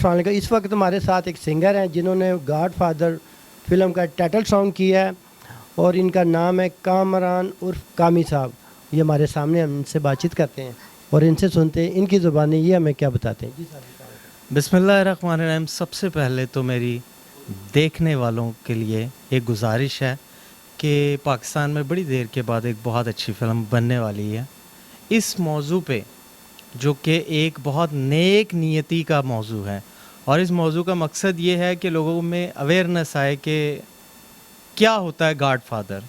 अस्सलाम वालेकुम। इस वक्त हमारे साथ एक सिंगर हैं जिन्होंने गॉड फादर फिल्म का टाइटल सॉन्ग किया है और इनका नाम है कामरान उर्फ कामी साहब। ये हमारे सामने, हम इनसे बातचीत करते हैं और इनसे सुनते हैं इनकी ज़ुबानी ये हमें क्या बताते हैं। जी साहब। बिस्मिल्लाहिर्रहमानिर्रहीम। सबसे पहले तो मेरी देखने वालों के लिए एक गुजारिश है कि पाकिस्तान में बड़ी देर के बाद एक बहुत अच्छी फ़िल्म बनने वाली है इस मौजू पे, जो कि एक बहुत नेक नियति का मौजू है। और इस मौजू का मकसद ये है कि लोगों में अवेयरनेस आए कि क्या होता है गॉड फादर।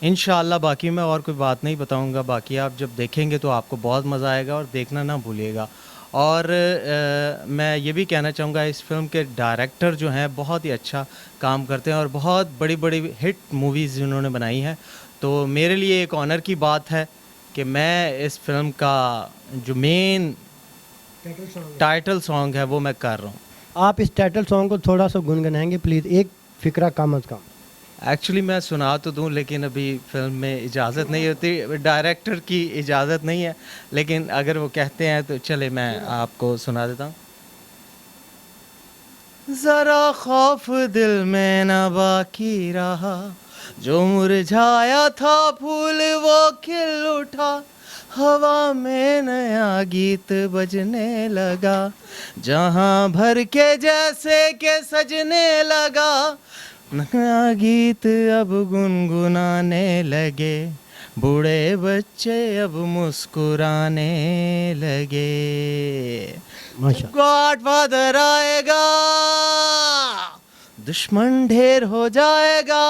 इंशाअल्लाह बाकी मैं और कोई बात नहीं बताऊंगा, बाकी आप जब देखेंगे तो आपको बहुत मज़ा आएगा और देखना ना भूलिएगा। और मैं ये भी कहना चाहूँगा इस फिल्म के डायरेक्टर जो हैं बहुत ही अच्छा काम करते हैं और बहुत बड़ी बड़ी हिट मूवीज़ उन्होंने बनाई हैं। तो मेरे लिए एक ऑनर की बात है कि मैं इस फिल्म का जो मेन टाइटल सॉन्ग है वो मैं कर रहा हूँ। आप इस टाइटल सॉन्ग को थोड़ा सा गुनगुनाएंगे प्लीज़, एक फ़िक्रा कम अज़ कम। एक्चुअली मैं सुना तो दूं लेकिन अभी फिल्म में इजाज़त नहीं होती, डायरेक्टर की इजाज़त नहीं है, लेकिन अगर वो कहते हैं तो चले मैं आपको सुना देता हूँ। ज़रा खौफ दिल में न बाकी रहा, जो मुरझाया था फूल वो खिल उठा, हवा में नया गीत बजने लगा, जहाँ भर के जैसे के सजने लगा, नया गीत अब गुनगुनाने लगे, बूढ़े बच्चे अब मुस्कुराने लगे। माशा गॉड फादर आएगा दुश्मन ढेर हो जाएगा,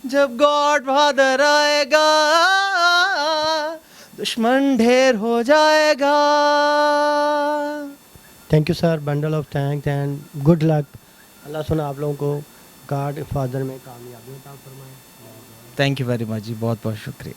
जब गॉड फादर आएगा दुश्मन ढेर हो जाएगा। Thank you sir, bundle of thanks and good luck. Allah सुना आप लोगों को गॉड फादर में कामयाबी अता फरमाए। थैंक यू वेरी मच जी, बहुत बहुत शुक्रिया।